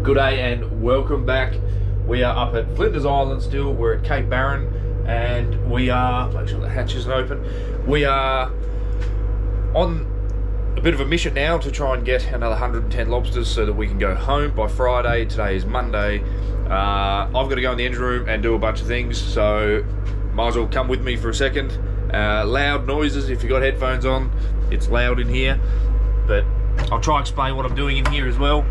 Good day and welcome back. We are up at Flinders Island still. We're at Cape Barren and we are, make sure the hatch isn't open. We are on a bit of a mission now to try and get another 110 lobsters so that we can go home by Friday. Today is Monday. I've got to go in the engine room and do a bunch of things, so might as well come with me for a second. Loud noises, if you've got headphones on, it's loud in here, but I'll try and explain what I'm doing in here as well.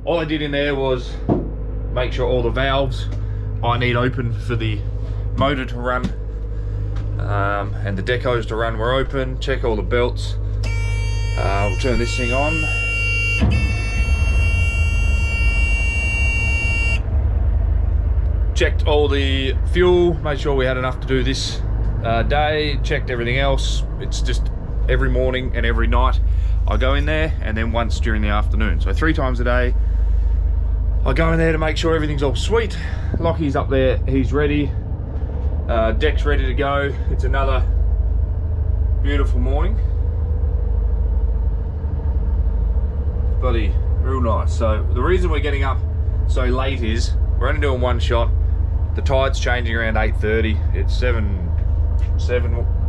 All I did in there was make sure all the valves I need open for the motor to run, and the decos to run were open. Check all the belts. We'll turn this thing on. Checked all the fuel, made sure we had enough to do this day. Checked everything else. It's just every morning and every night I go in there, and then once during the afternoon. So 3 times a day I go in there to make sure everything's all sweet. Lockie's up there, he's ready. Deck's ready to go. It's another beautiful morning. Bloody real nice. So the reason we're getting up so late is we're only doing one shot. The tide's changing around 8:30. It's 7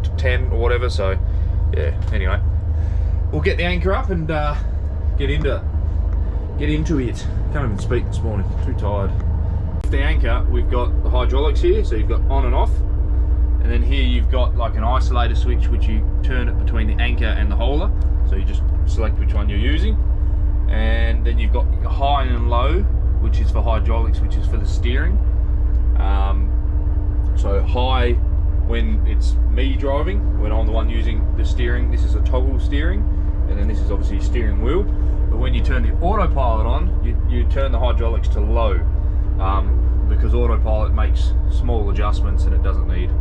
to 10 or whatever. So yeah, anyway, we'll get the anchor up and get into it. Can't even speak this morning, too tired. With the anchor, we've got the hydraulics here, so you've got on and off, and then here you've got like an isolator switch which you turn it between the anchor and the holder, so you just select which one you're using. And then you've got high and low, which is for hydraulics, which is for the steering. So high when it's me driving, when I'm the one using the steering, this is a toggle steering, and then this is obviously steering wheel. But when you turn the autopilot on, you turn the hydraulics to low, because autopilot makes small adjustments and it doesn't need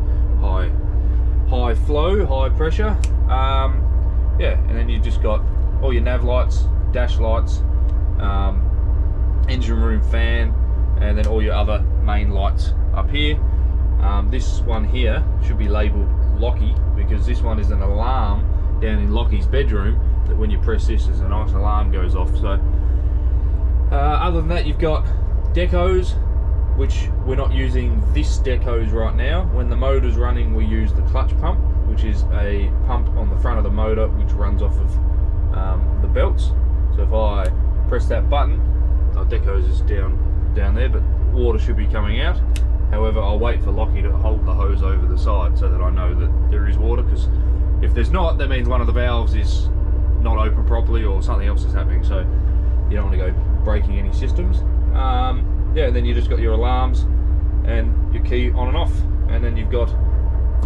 high flow, high pressure. Yeah, and then you just got all your nav lights, dash lights, engine room fan, and then all your other main lights up here. This one here should be labelled Lockie, because this one is an alarm down in Lockie's bedroom, that when you press this, there's a nice alarm goes off. So other than that, you've got decos, which we're not using this decos right now. When the motor's running, we use the clutch pump, which is a pump on the front of the motor which runs off of the belts. So if I press that button, our decos is down there, but water should be coming out. However, I'll wait for Lockie to hold the hose over the side so that I know that there is water, because if there's not, that means one of the valves is not open properly or something else is happening, so you don't want to go breaking any systems. Yeah, and then you just got your alarms and your key on and off, and then you've got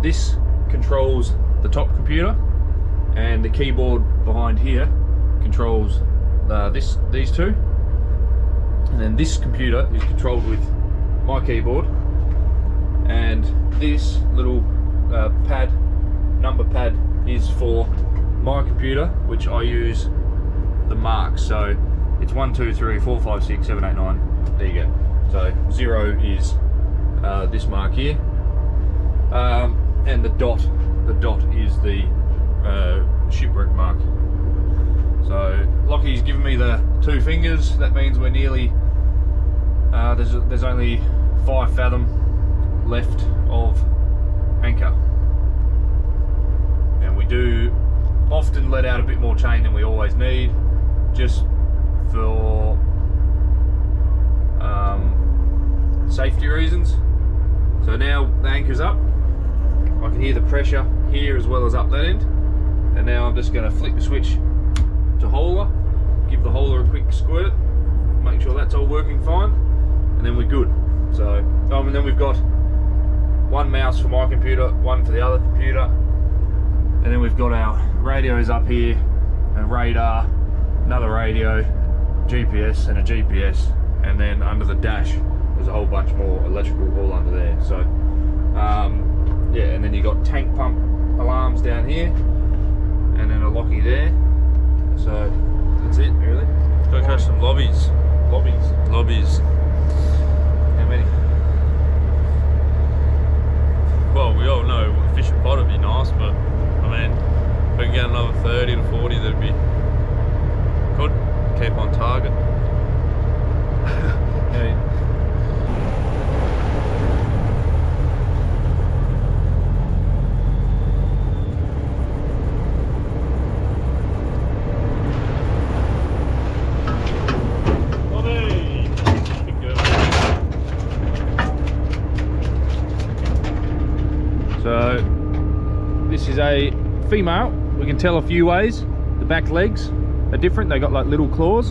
this controls the top computer, and the keyboard behind here controls these two, and then this computer is controlled with my keyboard, and this little number pad is for my computer, which I use the marks. So it's 1, 2, 3, 4, 5, 6, 7, 8, 9. There you go. So 0 is this mark here, and the dot is the shipwreck mark. So Lockie's given me the 2 fingers. That means we're nearly there's only 5 fathom left of anchor, and we do often let out a bit more chain than we always need, just for safety reasons. So now the anchor's up, I can hear the pressure here as well as up that end, and now I'm just going to flick the switch to hauler, give the hauler a quick squirt, make sure that's all working fine, and then we're good. So and then we've got 1 mouse for my computer, 1 for the other computer, and then we've got our radios up here, a radar, another radio, GPS and a GPS, and then under the dash there's a whole bunch more electrical all under there. So yeah, and then you got tank pump alarms down here, and then a Lockie there. So that's it really. Go catch some lobbies. Lobbies. How many? Well, we all know a fishing pot would be nice, but I mean, if we can get another 30 to 40, that'd be good. Keep on target. Yeah. So this is a female. We can tell a few ways. The back legs are different, they got like little claws,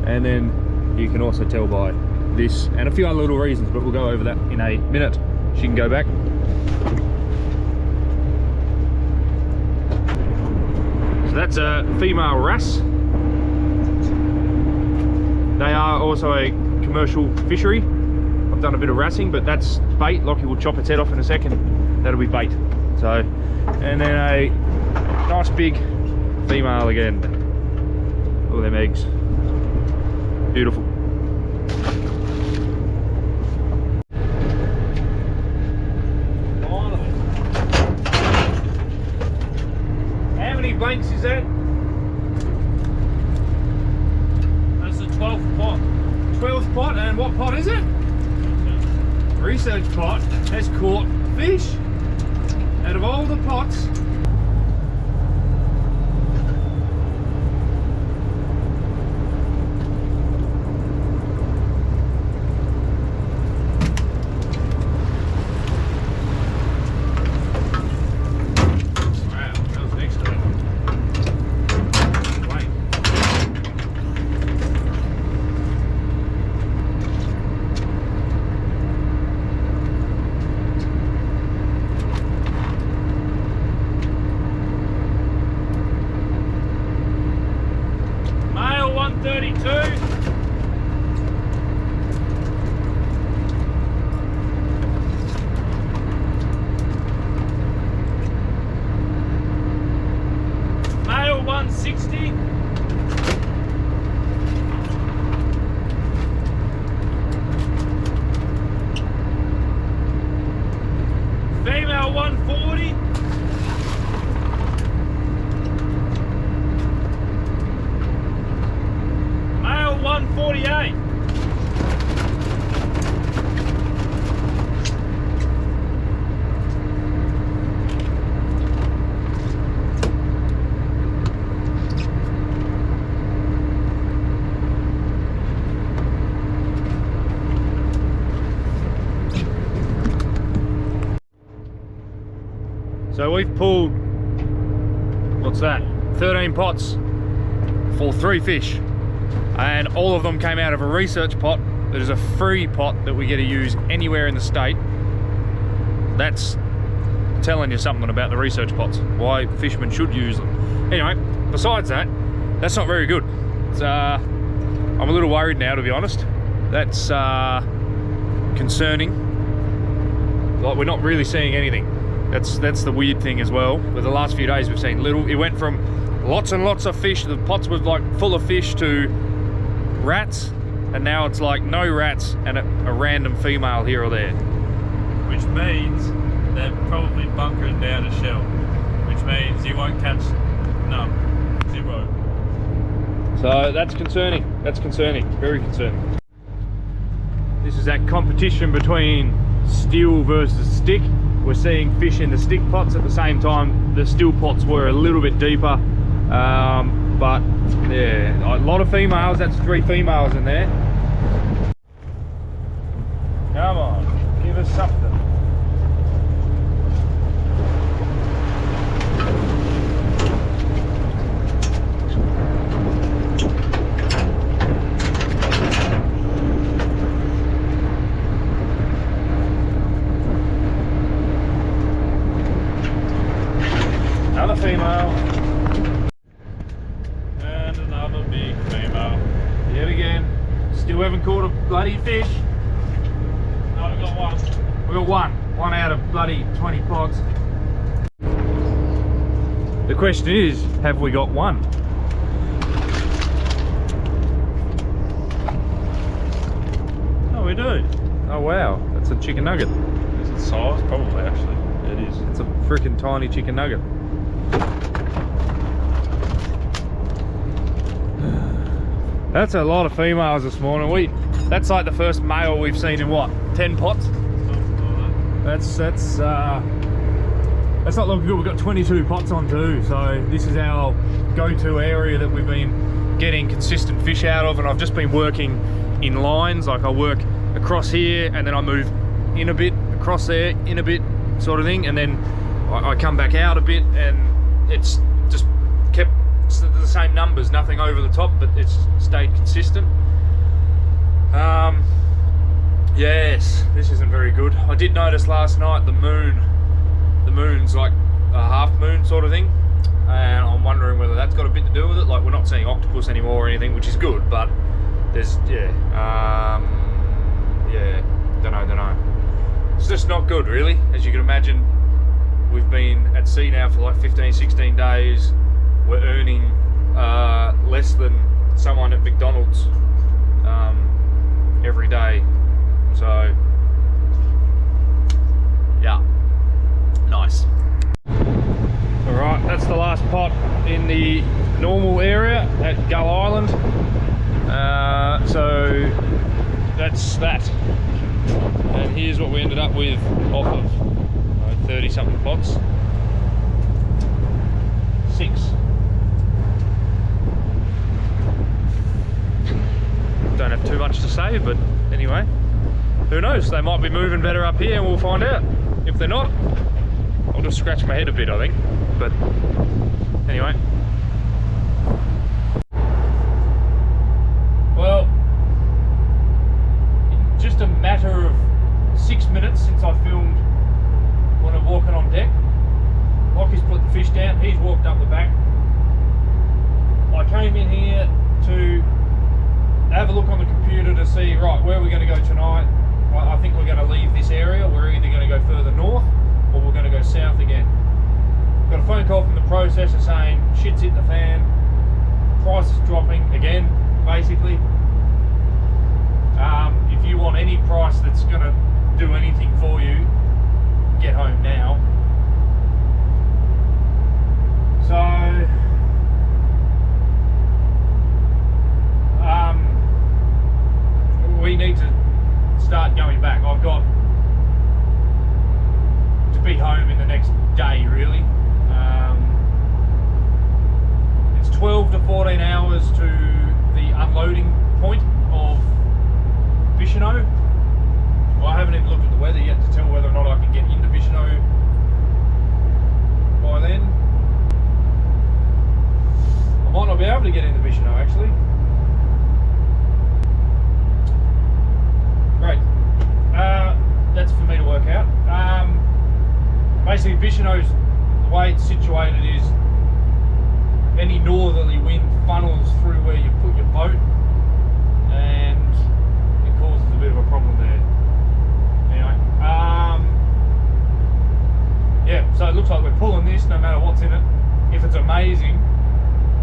and then you can also tell by this and a few other little reasons, but we'll go over that in a minute. She can go back. So that's a female wrasse. They are also a commercial fishery. I've done a bit of wrassing, but that's bait. Lockie will chop its head off in a second. That'll be bait. So, and then a nice big female again. Look at them eggs. Beautiful. How many blanks is that? That's the 12th pot. 12th pot, and what pot is it? Research pot. Has caught fish. Out of all the pots. pulled, what's that, 13 pots for 3 fish, and all of them came out of a research pot that is a free pot that we get to use anywhere in the state. That's telling you something about the research pots, why fishermen should use them. Anyway, besides that, that's not very good. It's, I'm a little worried now, to be honest. That's concerning. Like, we're not really seeing anything. That's the weird thing as well. With the last few days we've seen little, it went from lots and lots of fish, the pots were like full of fish, to rats, and now it's like no rats and a random female here or there. Which means they're probably bunkering down a shell, which means you won't catch none. 0. So that's concerning. That's concerning. Very concerning. This is that competition between steel versus stick. We're seeing fish in the stick pots at the same time. The steel pots were a little bit deeper, but yeah, a lot of females. That's 3 females in there. Come on, give us something. Another female. And another big female. Yet again. Still haven't caught a bloody fish. No, we got one. We got one. One out of bloody 20 pots. The question is, have we got one? Oh, we do. Oh wow, that's a chicken nugget. Is it size? Probably, actually. It is. It's a freaking tiny chicken nugget. That's a lot of females this morning. That's like the first male we've seen in what, 10 pots? That's not looking good. We've got 22 pots on too, so this is our go-to area that we've been getting consistent fish out of, and I've just been working in lines. Like I work across here and then I move in a bit, across there, in a bit, sort of thing, and then I come back out a bit, and it's just kept the same numbers, nothing over the top, but it's stayed consistent. Yes, this isn't very good. I did notice last night the moon's like a half moon sort of thing, and I'm wondering whether that's got a bit to do with it. Like, we're not seeing octopus anymore or anything, which is good, but there's, yeah, don't know. It's just not good, really. As you can imagine, we've been at sea now for like 15, 16 days. We're earning less than someone at McDonald's every day. So, yeah, nice. Alright, that's the last pot in the normal area at Gull Island. So, that's that. And here's what we ended up with off of 30 something pots. 6. Don't have too much to say, but anyway, who knows? They might be moving better up here, and we'll find out. If they're not, I'll just scratch my head a bit, I think. But anyway. Well, in just a matter of 6 minutes since I filmed when I'm walking on deck, Lockie's put the fish down, he's walked up the back. I came in here to have a look on the computer to see, right, where are we going to go tonight? I think we're going to leave this area. We're either going to go further north or we're going to go south again. Got a phone call from the processor saying shit's hit the fan, price is dropping again, basically. If you want any price that's going to do anything for you, get home now. So we need to start going back. I've got to be home in the next day, really. It's 12 to 14 hours to the unloading point of Bicheno. Well, I haven't even looked at the weather yet to tell whether or not I can get into Bicheno by Bicheno actually. Great. That's for me to work out. Basically, Bicheno's, the way it's situated is any northerly wind funnels through where you put your boat, and it causes a bit of a problem there. Anyway, yeah, so it looks like we're pulling this no matter what's in it. If it's amazing,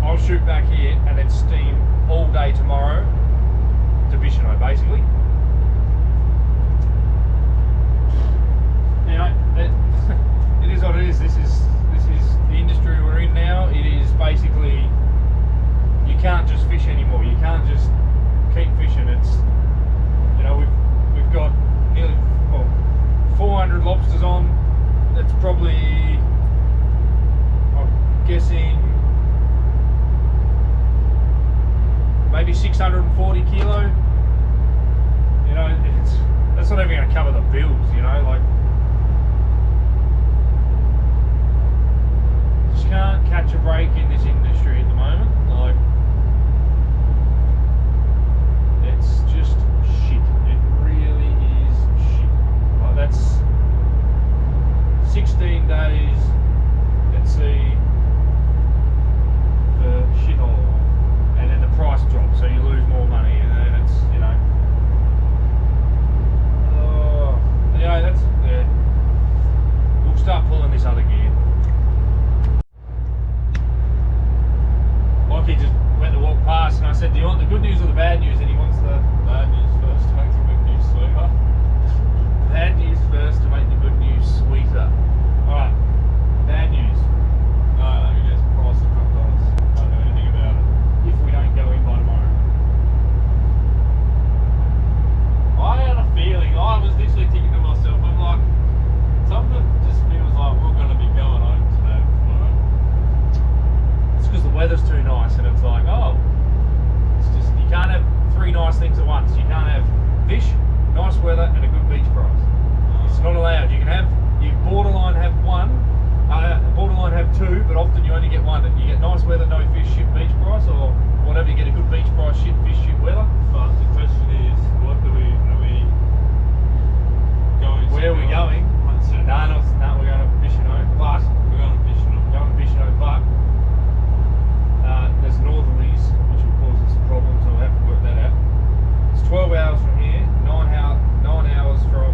I'll shoot back here and then steam all day tomorrow to Bicheno, basically. Anyway, it is what it is. This is the industry we're in now. It is basically, you can't just fish anymore. You can't just keep fishing. It's, you know, we've got nearly 400 lobsters on. That's probably, I'm guessing, maybe 640 kilo. You know, that's not even going to cover the bills. You know, like, just can't catch a break in this industry at the moment. Like, it's just shit. It really is shit. Like, that's 16 days at sea for shithole, and then the price drops, so you lose more money, and then it's, you know, yeah, that's, yeah. We'll start pulling this other gear. He just went to walk past, and I said, do you want the good news or the bad news? And he wants the bad news first to make the good news sweeter. Bad news first to make the good news sweeter. Alright, bad news. No, I mean, it's price of $12. I don't know anything about it. If we don't go in by tomorrow. I had a feeling, I was literally thinking to myself, I'm like, something just feels like we're going to be going home today tomorrow. It's because the weather's too nice, and it's like, oh, it's just, you can't have three nice things at once. You can't have fish, nice weather, and a good beach price. It's not allowed. You can have, you borderline have one, borderline have two, but often you only get one. You get nice weather, no fish, shit beach price, or whatever, you get a good beach price, shit fish, shit weather. But the question is, what are we going to? Where are we going? No, we're going to Bicheno, but We're going to Bicheno. But there's northerlies, which will cause us some problems, so we'll have to work that out. It's 12 hours from here, 9 hours from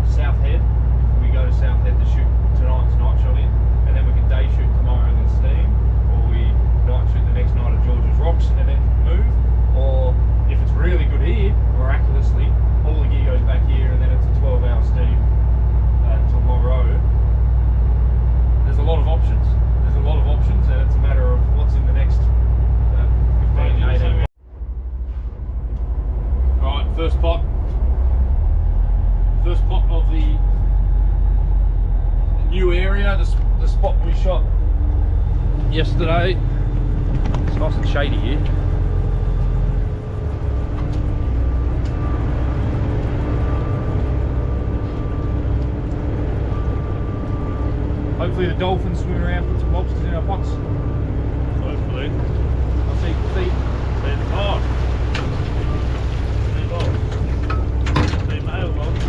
South Head. If we go to South Head to shoot tonight's night shot in, and then we can day shoot tomorrow and then steam, or we night shoot the next night at George's Rocks and then move, or if it's really good here, miraculously, all the gear goes back here and then it's a 12-hour steam tomorrow. There's a lot of options. And it's a matter of what's in the next 15, 18. Alright, first pot of the new area, the spot we shot yesterday. It's nice and shady here. Hopefully the dolphins swim around, put some lobsters in our pots. Hopefully. I'll see feet. Oh! They male logs.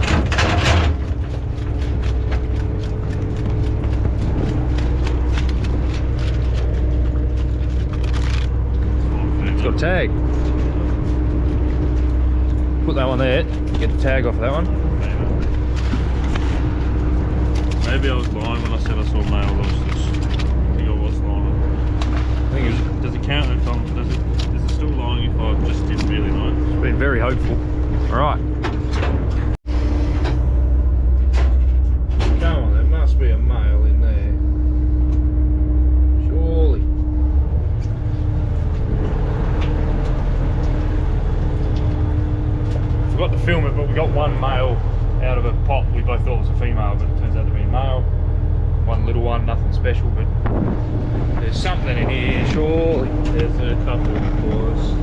It's got a tag. Put that one there. Get the tag off of that one. Maybe I was lying when I said I saw male lobsters. I think I was lying. I think it's, Does it count if I'm, is it still lying if I just didn't really know? it's been very hopeful. Alright. Come on, there must be a male in there. Surely. Forgot to film it, but we got one male out of a pot. We both thought it was a female, but it turns out to be a male. One little one, nothing special, but there's something in here, surely. There's a couple for us.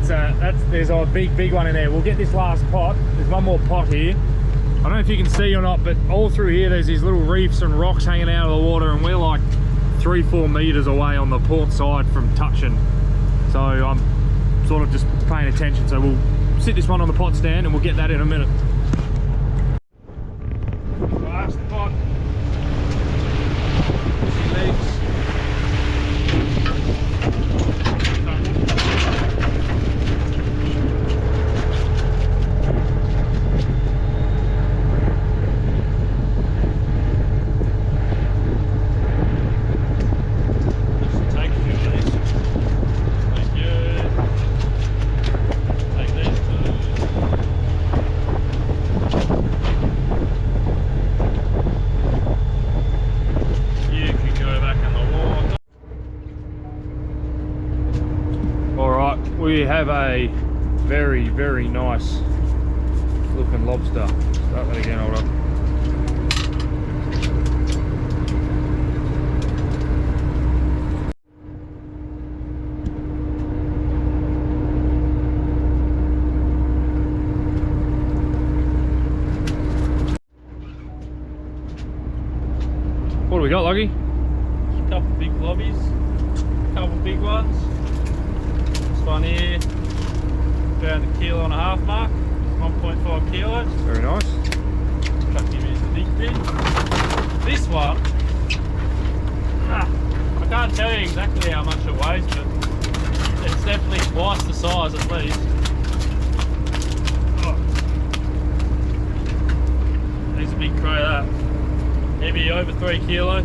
there's a big one in there. We'll get this last pot. There's one more pot here. I don't know if you can see or not, but all through here there's these little reefs and rocks hanging out of the water, and we're like 3-4 meters away on the port side from touching. So I'm sort of just paying attention. So we'll sit this one on the pot stand and we'll get that in a minute. Last pot. Legs. We have a very nice looking lobster. Start that again, hold up. What do we got, Luggy? A couple big lobbies, a couple big ones. One here, around the 1.5 kilo mark, 1.5 kilos. Very nice. Chuck him in the big bin. This one, I can't tell you exactly how much it weighs, but it's definitely twice the size at least. Oh. There's a big cray of that. Maybe over 3 kilo,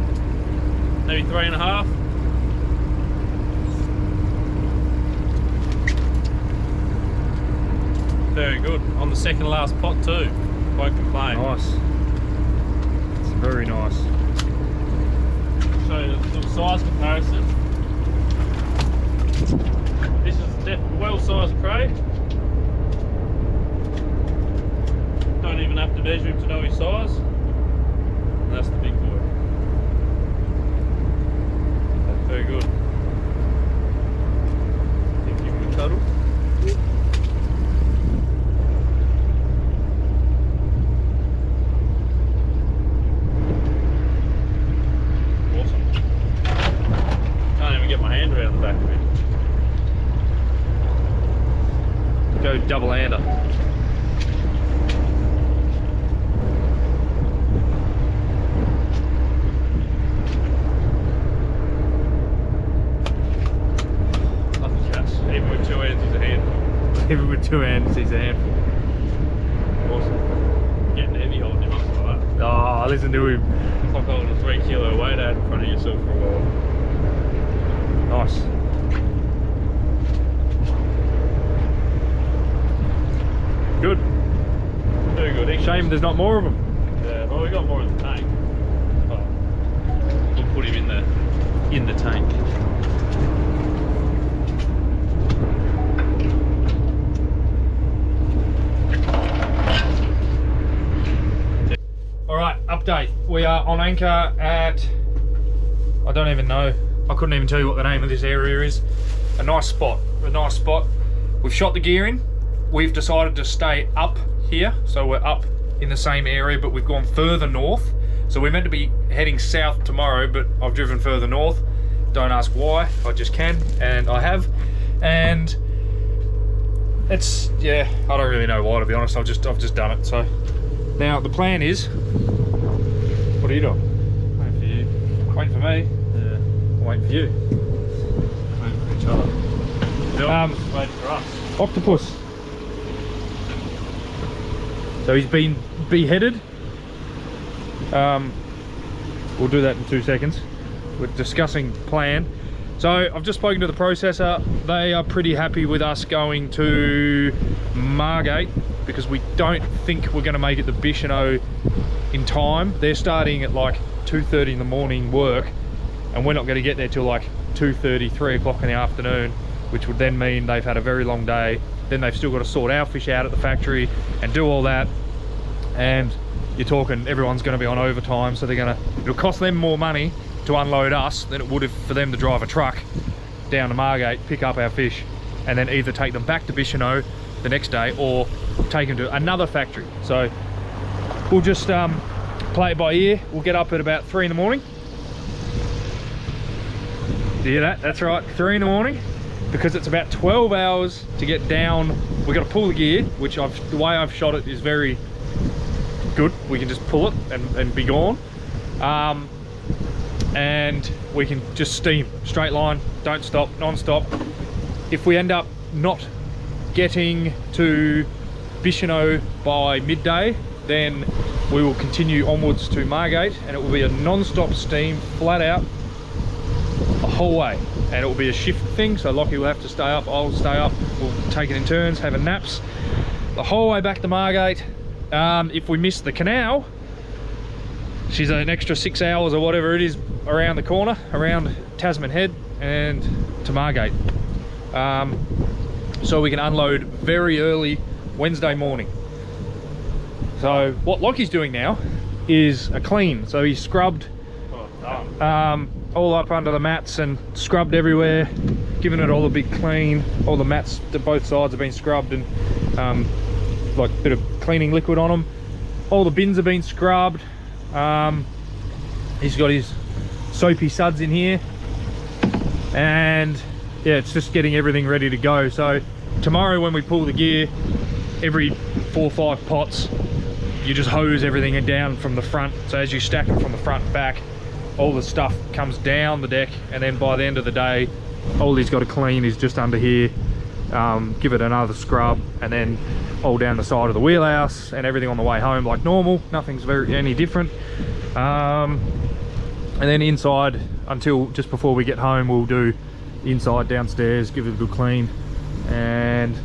maybe 3.5. Very good. On the second last pot too. Won't complain. Nice. It's very nice. Show you a little size comparison. This is a well-sized cray. Don't even have to measure him to know his size. And that's the big boy. That's very good. Think you can cuddle? Go double-hander. Lucky catch. Even with 2 hands, he's a handful. Even with 2 hands, he's a handful. Awesome. Getting heavy holding him up like that. Oh, listen to him. It's like holding a 3 kilo weight out in front of yourself for a while. Nice. Good. Very good. Shame there's not more of them. Yeah, well, we got more in the tank. But we'll put him in the tank. All right, update. We are on anchor at, I don't even know. I couldn't even tell you what the name of this area is. A nice spot. We've shot the gear in. We've decided to stay up here, so we're up in the same area, but we've gone further north. So we're meant to be heading south tomorrow, but I've driven further north. Don't ask why, I just can, and I have. And it's, yeah, I don't really know why, to be honest. I've just done it. So now the plan is, what are you doing? Waiting for you. Waiting for me? Yeah. I'm waiting for you. Waiting for each other. Waiting for us. Octopus. So he's been beheaded. We'll do that in 2 seconds. We're discussing plan. So I've just spoken to the processor. They are pretty happy with us going to Margate because we don't think we're going to make it to Bicheno in time. They're starting at like 2:30 in the morning work, and we're not going to get there till like 2:30, 3 o'clock in the afternoon, which would then mean they've had a very long day. Then they've still got to sort our fish out at the factory and do all that. And you're talking everyone's going to be on overtime, so it'll cost them more money to unload us than it would for them to drive a truck down to Margate, pick up our fish. and then either take them back to Bicheno the next day or take them to another factory. So we'll just play it by ear. We'll get up at about 3 in the morning. Do you hear that? That's right, 3 in the morning, because it's about 12 hours to get down. We've got to pull the gear, which the way I've shot it is very good. We can just pull it and be gone. And we can just steam, straight line, don't stop, non-stop. If we end up not getting to Bicheno by midday, then we will continue onwards to Margate, and it will be a non-stop steam, flat out, the whole way. And it will be a shift thing, so Lockie will have to stay up, I'll stay up, we'll take it in turns, having naps the whole way back to Margate. If we miss the canal, she's an extra 6 hours or whatever it is around the corner, around Tasman Head and to Margate. So we can unload very early Wednesday morning. So what Lockie's doing now is a clean. So he's scrubbed all up under the mats and scrubbed everywhere, giving it all a big clean. All the mats to both sides have been scrubbed and like a bit of cleaning liquid on them. All the bins have been scrubbed. He's got his soapy suds in here, and yeah, it's just getting everything ready to go. So tomorrow when we pull the gear, every 4 or 5 pots, you just hose everything down from the front. So as you stack them from the front back, all the stuff comes down the deck, and then by the end of the day, all he's got to clean is just under here, give it another scrub, and then all down the side of the wheelhouse and everything on the way home like normal. Nothing's any different. And then inside, until just before we get home, we'll do inside, downstairs, give it a good clean, and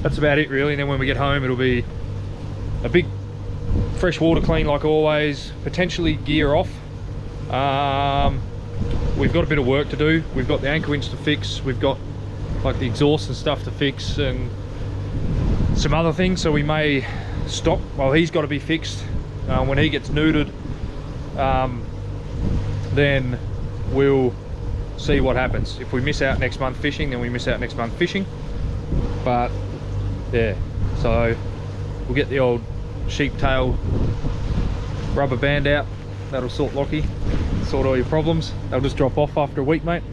that's about it really. And then when we get home, it'll be a big fresh water clean like always, potentially gear off. We've got a bit of work to do. We've got the anchor winch to fix, we've got like the exhaust and stuff to fix, and some other things, so we may stop while he's got to be fixed. When he gets neutered, then we'll see what happens. If we miss out next month fishing, then we miss out next month fishing. But yeah, so we'll get the old sheep tail rubber band out. That'll sort Lockie, sort all your problems. They'll just drop off after a week, mate.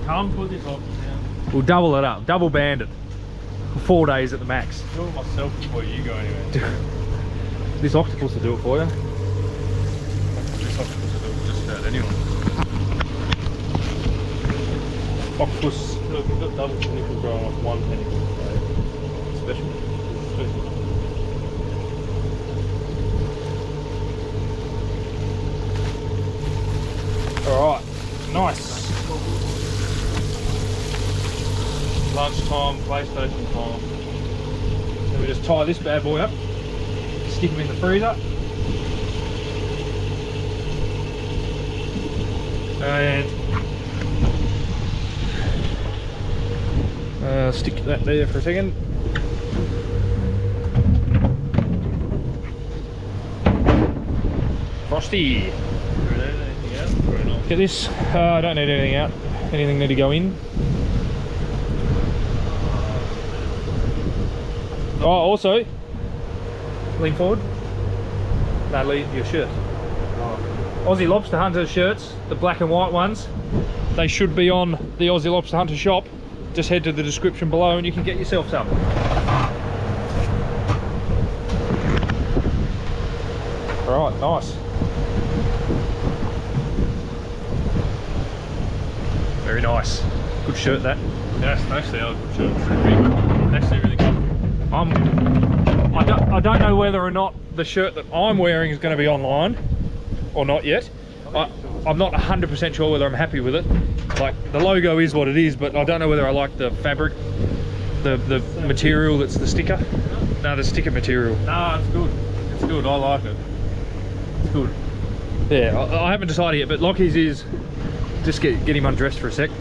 Can't put this Lockie down. We'll double it up, double band it. 4 days at the max. Do it myself before you go anywhere. This octopus will do it for you. This octopus will do it just about anyone. Octopus. Look, we've got double tentacle growing off one tentacle. So special. Alright, nice. Lunchtime, PlayStation time. Then we just tie this bad boy up, stick him in the freezer, and stick that there for a second. Frosty. Anything else? Or not? Get this. I don't need anything out. Anything need to go in. Oh, also, lean forward. No, leave your shirt. Aussie Lobster Hunter shirts, the black and white ones, they should be on the Aussie Lobster Hunter shop. Just head to the description below and you can get yourself some. Alright, nice. Very nice. Good shirt that. Yeah, it's actually a good shirt. It's actually really comfortable. I don't know whether or not the shirt that I'm wearing is going to be online or not yet. I'm not 100% sure whether I'm happy with it. Like, the logo is what it is, but I don't know whether I like the fabric, the material that's the sticker. No, the sticker material. Nah, it's good. It's good. I like it. It's good. Yeah, I haven't decided yet, but Lockie's is just get him undressed for a sec.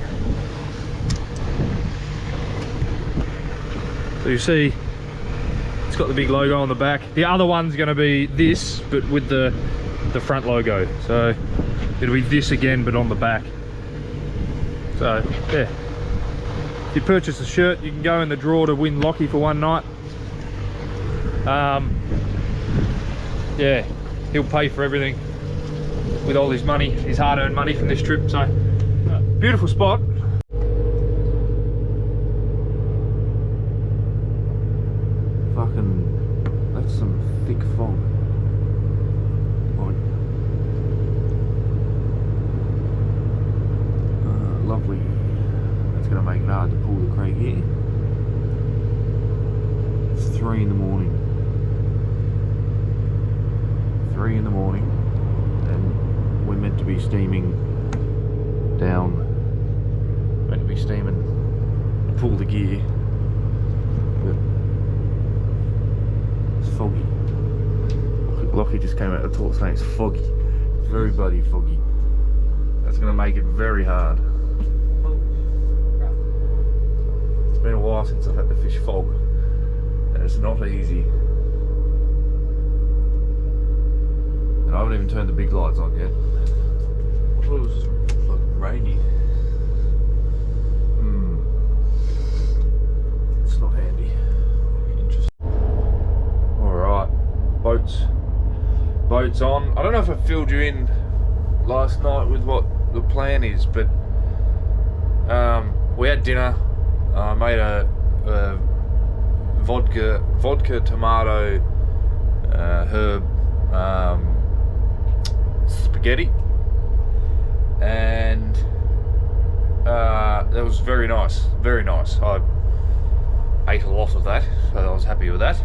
So you see, it's got the big logo on the back. The other one's going to be this, but with the front logo. So it'll be this again, but on the back. So yeah, If you purchase a shirt, you can go in the draw to win Lockie for one night. Yeah, he'll pay for everything with all his money, his hard-earned money from this trip. So, beautiful spot. Fucking, that's some thick fog. Lovely. That's going to make it hard to pull the crane here. It's 3 in the morning. 3 in the morning, and we're meant to be steaming down. Meant to be steaming to pull the gear, but it's foggy. Lockie just came out of the talk saying it's foggy. It's very bloody foggy. That's going to make it very hard. It's been a while since I've had to fish fog, and it's not easy. And I haven't even turned the big lights on yet. I thought it was just like rainy. It's not handy. Interesting. Alright, boats on. I don't know if I filled you in last night with what the plan is, but we had dinner. I made a vodka tomato herb spaghetti, and that was very nice, very nice. I ate a lot of that, so I was happy with that.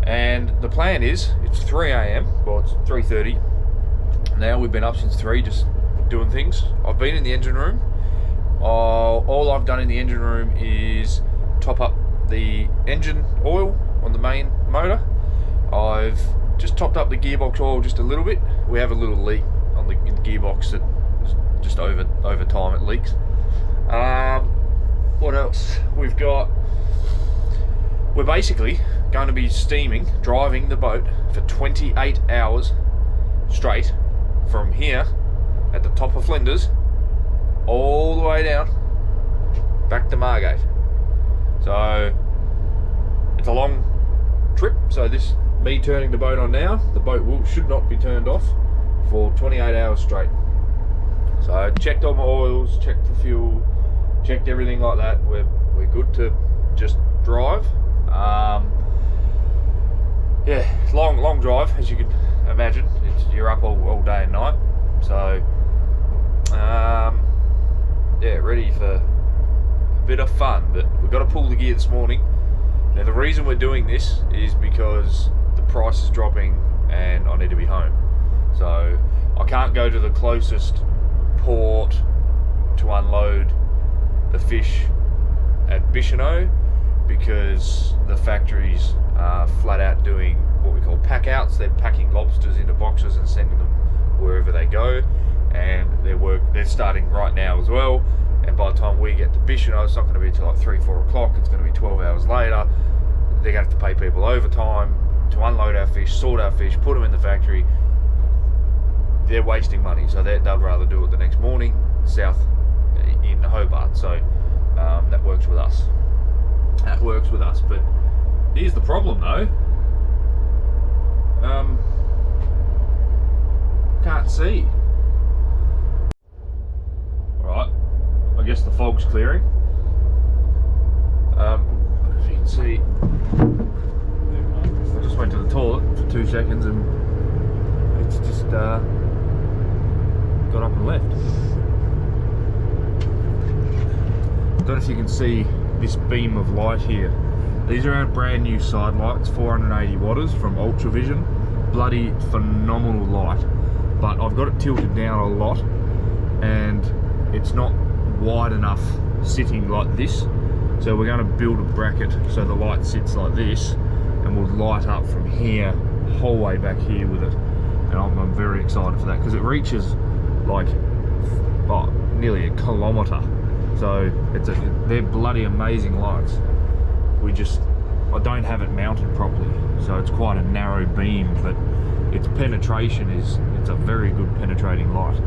And the plan is, it's 3 AM, well it's 3:30 now. We've been up since 3 just doing things. I've been in the engine room. All I've done in the engine room is top up the engine oil on the main motor. I've just topped up the gearbox oil just a little bit. We have a little leak on in the gearbox that just over time it leaks. What else? We're basically going to be driving the boat for 28 hours straight from here at the top of Flinders all the way down back to Margate. So it's a long trip. So me turning the boat on now, the boat should not be turned off for 28 hours straight. So I checked all my oils, checked the fuel, checked everything like that. We're good to just drive. Yeah, long drive, as you can imagine. You're up all day and night. So yeah, ready for a bit of fun. But we've got to pull the gear this morning. Now the reason we're doing this is because the price is dropping and I need to be home. So I can't go to the closest port to unload the fish at Bicheno because the factories are flat out doing what we call pack outs. They're packing lobsters into boxes and sending them wherever they go, and they're starting right now as well. And by the time we get to Bicheno, it's not going to be till like 3-4 o'clock. It's going to be 12 hours later. They're going to have to pay people overtime to unload our fish, sort our fish, put them in the factory. They're wasting money, so they'd rather do it the next morning south in Hobart. So that works with us. That works with us. But here's the problem though. Can't see. Alright, I guess the fog's clearing. If you can see, I just went to the toilet for 2 seconds and it's just got up and left. Don't know if you can see this beam of light here. These are our brand new side lights, 480 watters from Ultravision. Bloody phenomenal light, but I've got it tilted down a lot and it's not wide enough sitting like this. So we're going to build a bracket so the light sits like this and will light up from here whole way back here with it. And I'm very excited for that because it reaches like nearly a kilometre. So they're bloody amazing lights. I don't have it mounted properly, so it's quite a narrow beam, but its penetration it's a very good penetrating light.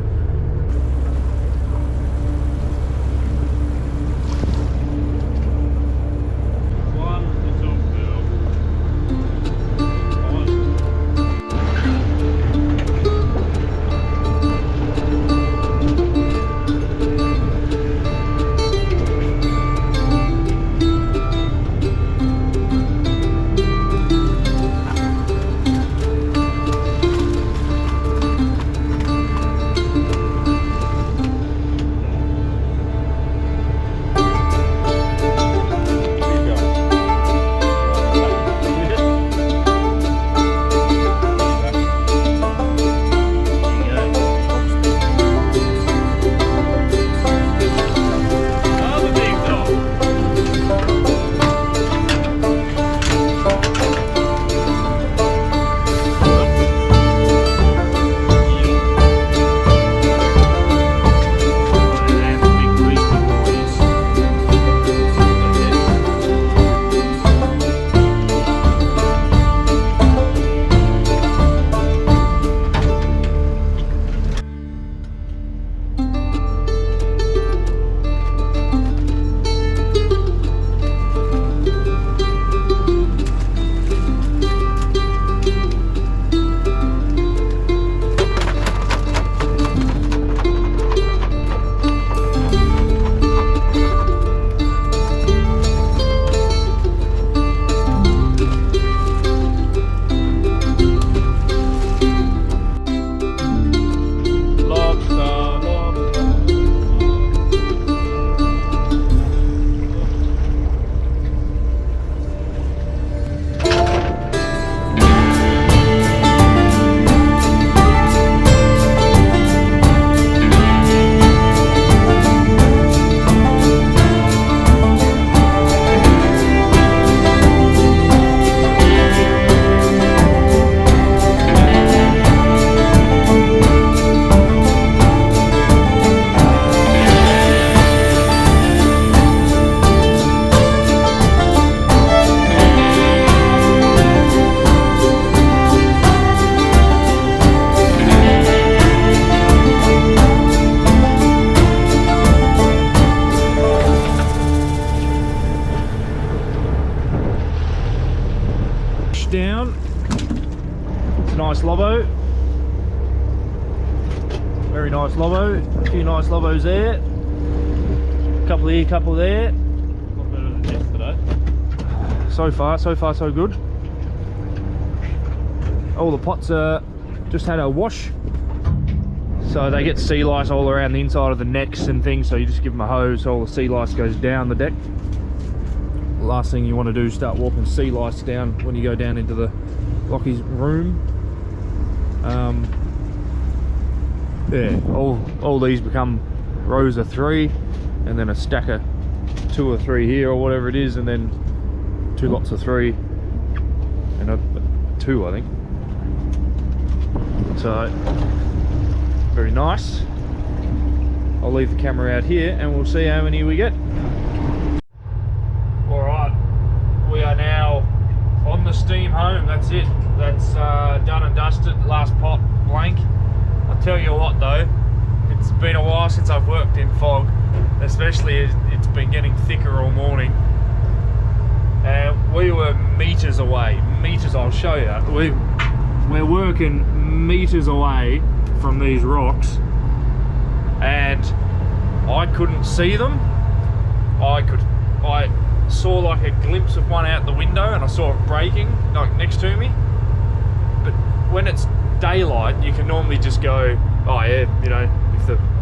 nice lobo. Very nice lobo. A few nice lobos there. Couple here, couple there. A lot better than yesterday. So far so good. All the pots are just had a wash, so they get sea lice all around the inside of the necks and things, so you just give them a hose so all the sea lice goes down the deck. The last thing you want to do is start walking sea lice down when you go down into the Lockie's room. Yeah, all these become rows of 3, and then a stack of 2 or 3 here or whatever it is, and then 2 lots of 3 and a 2, I think. So very nice. I'll leave the camera out here and we'll see how many we get. Alright, we are now on the steam home. That's it. That's done and dusted. Last pot blank. I'll tell you what though, it's been a while since I've worked in fog, especially as it's been getting thicker all morning. And we were meters away. Meters, I'll show you. We're working meters away from these rocks, and I couldn't see them. I saw like a glimpse of one out the window, and I saw it breaking like next to me. But when it's daylight, you can normally just go, oh yeah, you know,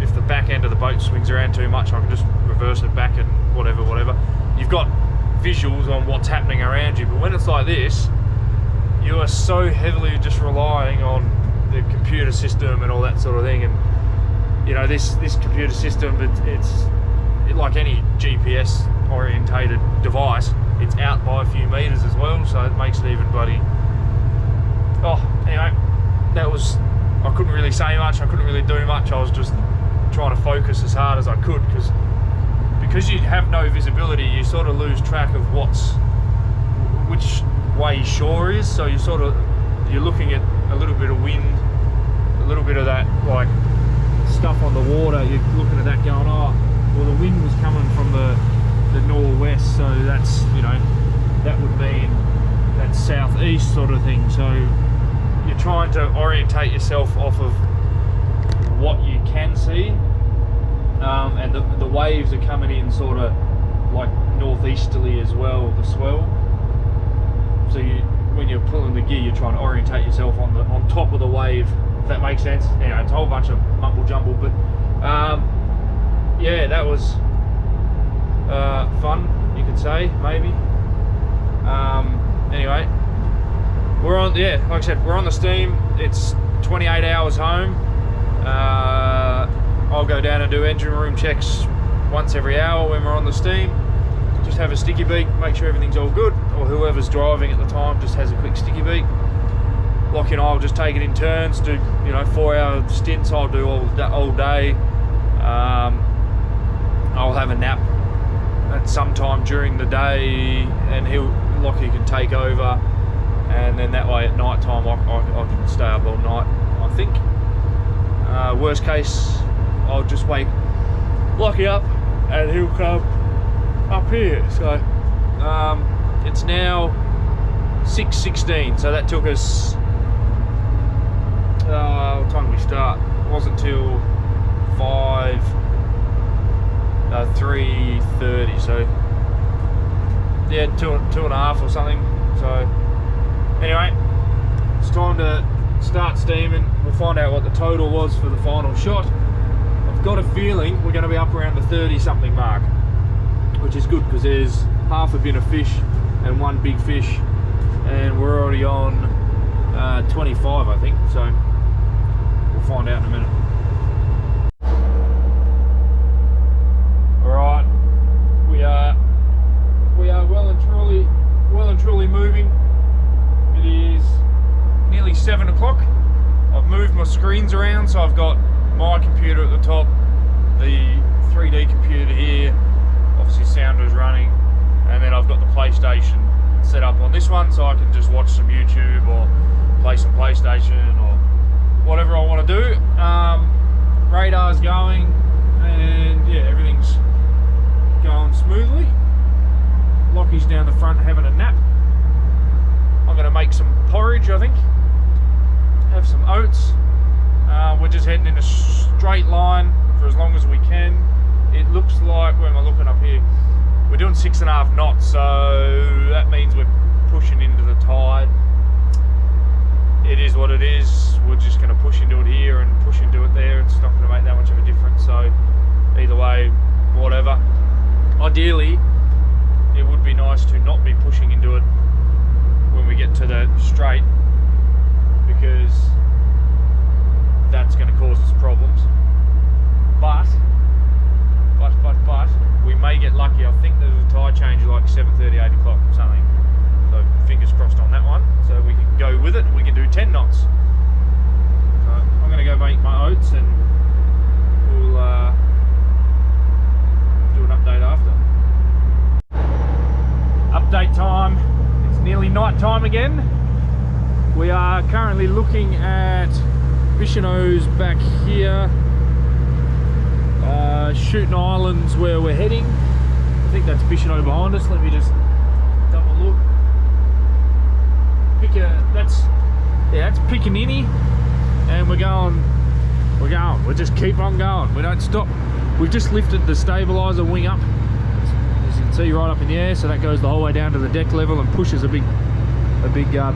if the back end of the boat swings around too much, I can just reverse it back and whatever. You've got visuals on what's happening around you, but when it's like this, you are so heavily just relying on the computer system and all that sort of thing. And you know, this computer system, it's like any GPS orientated device, it's out by a few meters as well, so it makes it even bloody. Oh, anyway, that was, I couldn't really say much, I couldn't really do much. I was just trying to focus as hard as I could, because you have no visibility, you sort of lose track of which way shore is. So you're looking at a little bit of wind, a little bit of that like stuff on the water. You're looking at that going, oh well, the wind was coming from the northwest, so that's, you know, that would mean that southeast sort of thing. So you're trying to orientate yourself off of what you can see, and the waves are coming in sort of like northeasterly as well, the swell. So when you're pulling the gear, you're trying to orientate yourself on top of the wave, if that makes sense. Anyway, it's a whole bunch of mumble jumble, but yeah, that was fun, you could say, maybe. Anyway, we're on, yeah, like I said, we're on the steam. It's 28 hours home. I'll go down and do engine room checks once every hour when we're on the steam. Just have a sticky beak, make sure everything's all good, or whoever's driving at the time just has a quick sticky beak. Lockie and I will just take it in turns, do, you know, 4-hour stints. I'll do all day. I'll have a nap at some time during the day, and Lockie can take over, and then that way at night time I can stay up all night, I think. Worst case, I'll just wake Lockie up and he'll come up here. So it's now 6:16, so that took us what time did we start? It wasn't till 3:30, so yeah, two and a half or something. So anyway, it's time to start steaming. We'll find out what the total was for the final shot. I've got a feeling we're going to be up around the 30 something mark, which is good because there's half a bin of fish and one big fish, and we're already on 25, I think, so we'll find out in a minute. Alright, we are well and truly moving. It is nearly 7 o'clock. I've moved my screens around, so I've got my computer at the top, the 3D computer here, obviously Sounder's running, and then I've got the PlayStation set up on this one, so I can just watch some YouTube or play some PlayStation or whatever I want to do. Radar's going, and yeah, everything's going smoothly. Lockie's down the front having a nap. I'm going to make some porridge, I think. have some oats. We're just heading in a straight line for as long as we can. It looks like, where am I looking up here? We're doing 6.5 knots, so that means we're pushing into the tide. It is what it is. We're just going to push into it here and push into it there. It's not going to make that much of a difference, so either way, whatever. Ideally, it would be nice to not be pushing into it when we get to the straight, because that's going to cause us problems. But we may get lucky. I think there's a tide change like 7:30, 8 o'clock or something. So fingers crossed on that one. So we can go with it. We can do 10 knots. So I'm going to go make my oats and we'll do an update after. Update time. It's nearly night time again. We are currently looking at Bicheno's back here. Shooting Islands where we're heading. I think that's Bicheno behind us. Let me just double look. That's Piccaninny, and we're going. We just keep on going. We don't stop. We've just lifted the stabilizer wing up, as you can see, right up in the air. So that goes the whole way down to the deck level and pushes a big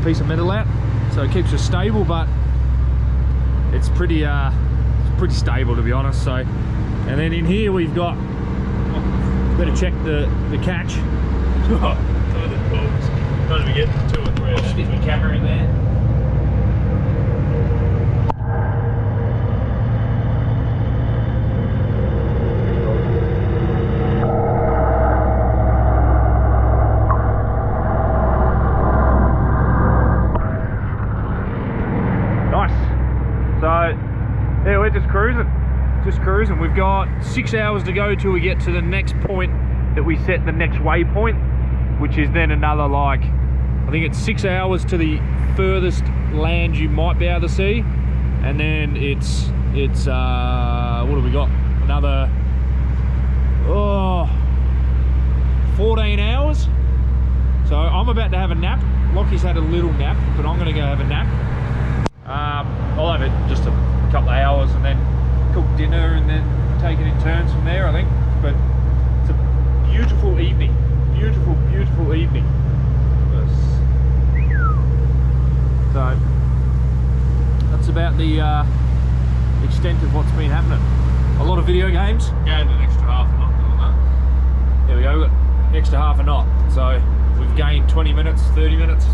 piece of metal out. So it keeps us stable, but it's pretty stable, to be honest. So, and then in here we've got. Better check the catch. Not even get 2 or 3. I'll stick my camera in there. Nice. So, yeah, we're just cruising. Cruising. We've got 6 hours to go till we get to the next point that we set the next waypoint, which is then another, like, I think it's 6 hours to the furthest land you might be able to see, and then it's what have we got? Another 14 hours. So I'm about to have a nap. Lockie's had a little nap, but I'm gonna go have a nap. I'll have it just a couple of hours and then cook dinner and then take it in turns from there, I think. But it's a beautiful evening. Beautiful evening. So that's about the extent of what's been happening. A lot of video games. Gained an extra half a knot doing that. There we go, we've got an extra half a knot. So we've gained 20 minutes, 30 minutes.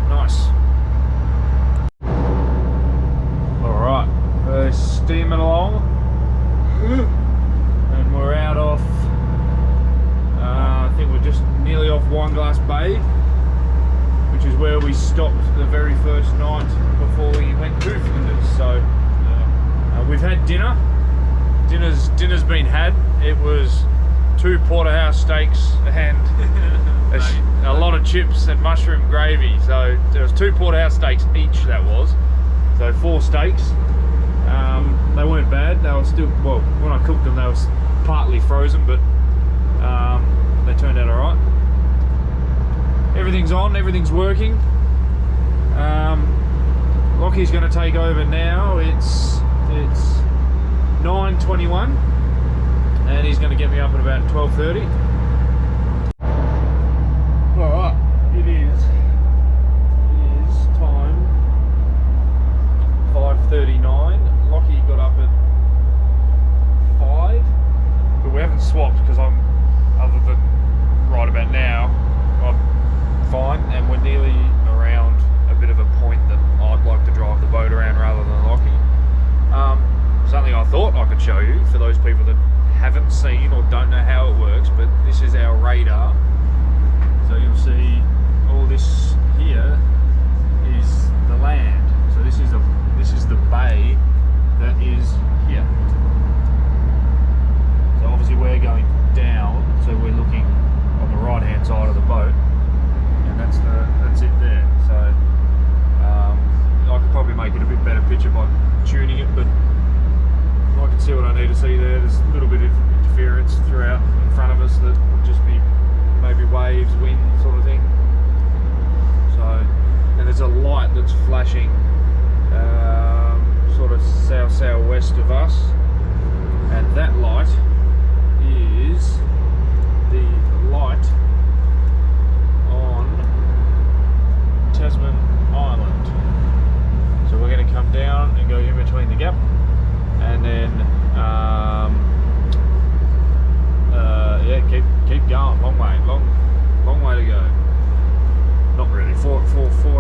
Nice. Alright, we're steaming along. And we're out off, I think we're just nearly off Wineglass Bay, which is where we stopped the very first night before we went to Flinders. So we've had dinner. Dinner's been had. It was 2 porterhouse steaks and a lot of chips and mushroom gravy. So there was 2 porterhouse steaks each, that was. So 4 steaks. They weren't bad. They were still, well, when I cooked them they were partly frozen, but they turned out alright. Everything's on, everything's working. Lockie's going to take over now. It's 9:21 and he's going to get me up at about 12:30. Alright, it is time 5:39. Lockie got up at 5, but we haven't swapped because I'm, other than right about now, I'm fine, and we're nearly around a bit of a point that I'd like to drive the boat around rather than Lockie. Something I thought I could show you for those people that haven't seen or don't know how it works, but this that's flashing sort of south-southwest of us, and that light is the light on Tasman Island. So we're going to come down and go in between the gap, and then yeah, keep going. Long way to go. Not really. 4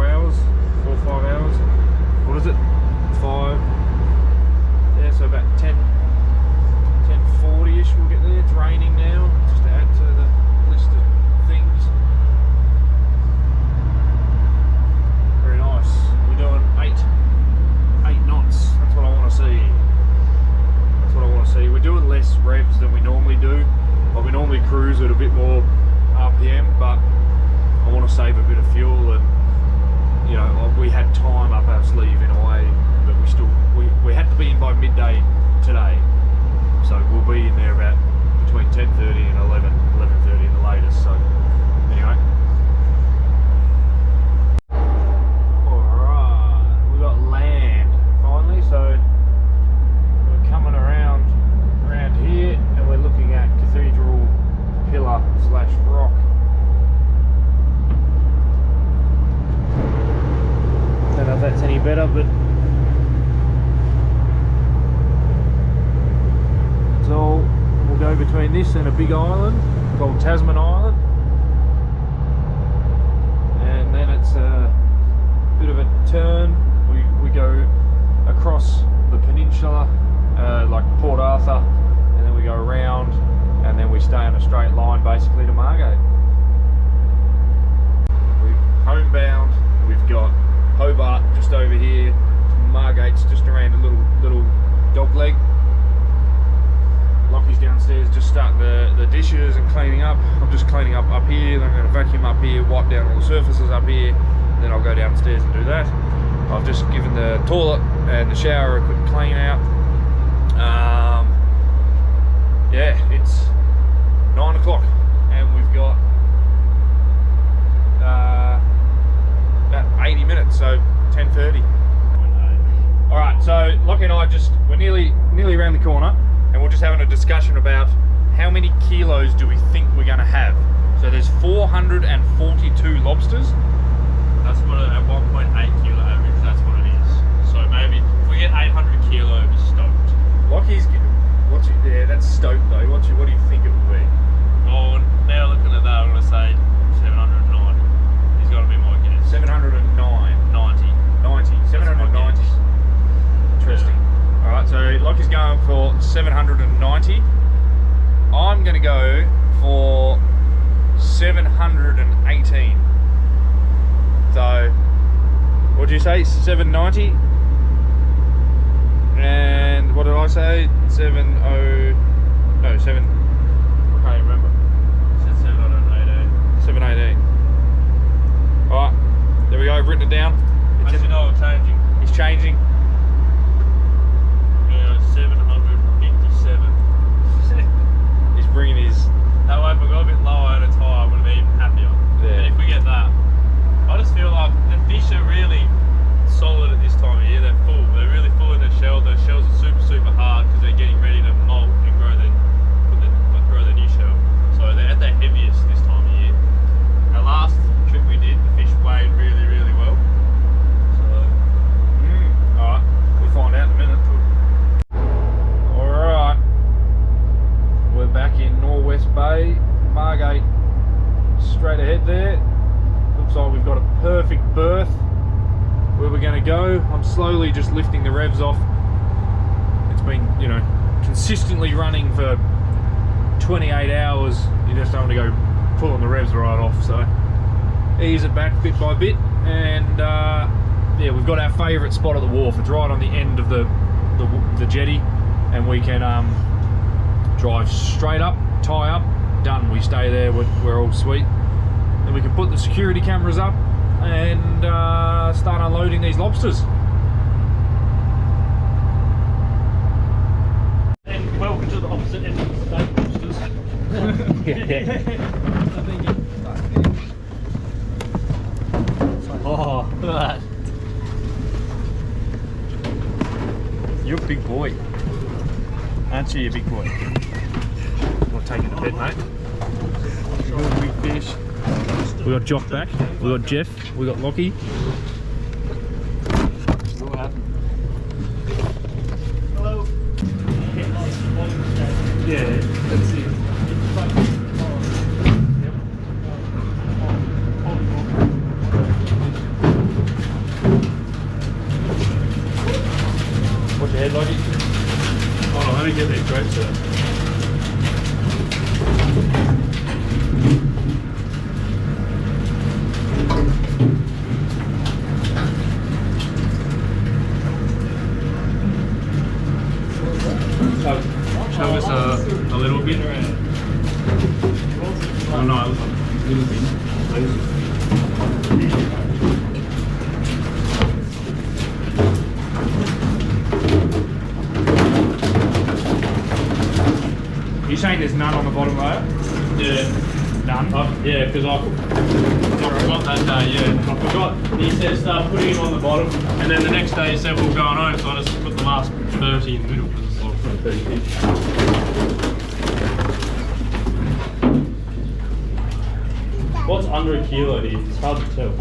hours, 4 or 5 hours. What is it? 5. Yeah, so about 10:40ish we'll get there. It's raining now, just to add to the list of things. Very nice. We're doing 8 knots. That's what I want to see. That's what I want to see. We're doing less revs than we normally do. Like, we normally cruise at a bit more RPM, but I want to save a bit of fuel, and you know, we had time up our sleeve in a way, but we had to be in by midday today, so we'll be in there about between 10:30 and 11:30 in the latest. So anyway, alright, we got land finally, so we're coming around here, and we're looking at Cathedral Pillar / Rock. Don't know if that's any better, but it's all, we'll go between this and a big island called Tasman Island, and then it's a bit of a turn. We go across the peninsula, like Port Arthur, and then we go around, and then we stay on a straight line basically to Margate. We're homebound. We've got Hobart just over here. Margate's just around a little dog leg. Lockie's downstairs just starting the dishes and cleaning up. I'm just cleaning up here. Then I'm going to vacuum up here, wipe down all the surfaces up here. Then I'll go downstairs and do that. I've just given the toilet and the shower a quick clean out. Yeah, it's 9 o'clock and we've got about 80 minutes, so 10:30. Alright, so Lockie and I we're nearly around the corner, and we're just having a discussion about how many kilos do we think we're going to have. So there's 442 lobsters. That's what at 1.8 kilo average, that's what it is. So maybe if we get 800 kilo, we're stoked. Lockie's yeah, that's stoked though. What do you think it will be? Well, now looking at that, I'm going to say 790. He's got to be my guess. 709. 90. 790. Interesting. Yeah. Alright, so Lockie's going for 790. I'm going to go for 718. So, what did you say? 790? And what did I say? 7. I can't remember. Said 718. 718. Alright, there we go, I've written it down. Actually, no, I'm changing. He's changing. Yeah, 757. He's bringing his... That way, if I go a bit lower and it's high, I'm going to be even happier. Yeah. And if we get that, I just feel like the fish are really solid at this time of year. They're full. They're really full in their shell. Their shells are super hard because they're getting ready to molt and grow their new shell. So they're at their heaviest this time of year. Our last trip we did, the fish weighed really well. So, alright, we'll find out in a minute. Alright, we're back in Norwest Bay, Margate, straight ahead there. Looks like we've got a perfect berth where we're going to go. I'm slowly just lifting the revs off. It's been, you know, consistently running for 28 hours. You just don't want to go pulling the revs right off, so ease it back bit by bit. And yeah, we've got our favourite spot at the wharf. It's right on the end of the jetty, and we can drive straight up, tie up, done. We stay there, we're all sweet. Then we can put the security cameras up and start unloading these lobsters. and welcome to the opposite end of the state, lobsters. Oh, look at that. big boy. Aren't you, big boy? We'll take it to bed, mate. Real big fish. We got Jock back. We got Jeff. We got Lockie. Hello. Yeah, that's it. Watch your head, Lockie. Hold on, let me get these throats out. Show us a little bit. Oh no, a little bit. You're saying there's none on the bottom layer? Yeah. None? Yeah, because I forgot that day, yeah. I forgot. He said start putting him on the bottom, and then the next day he said we were going home, so I just put the last 30 in the middle because it's like 30 fish. What's under a kilo here? It's hard to tell.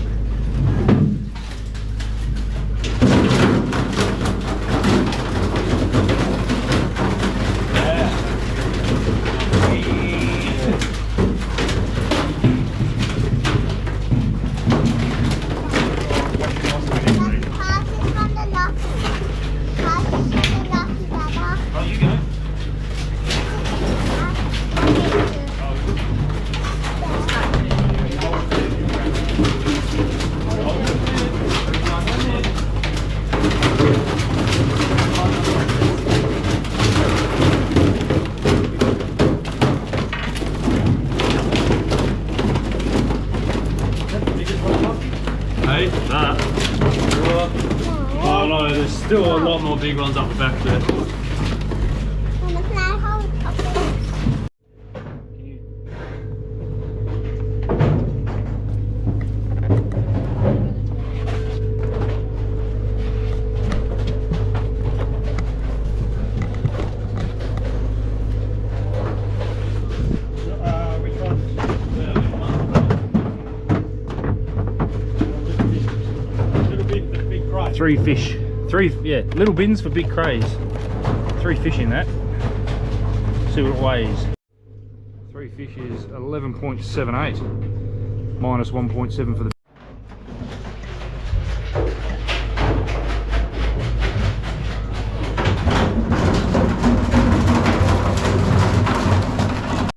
Oh no, there's still a lot more big ones up the back there. Three fish. Yeah, little bins for big crays. 3 fish in that. See what it weighs. 3 fish is 11.78. Minus 1.7 for the...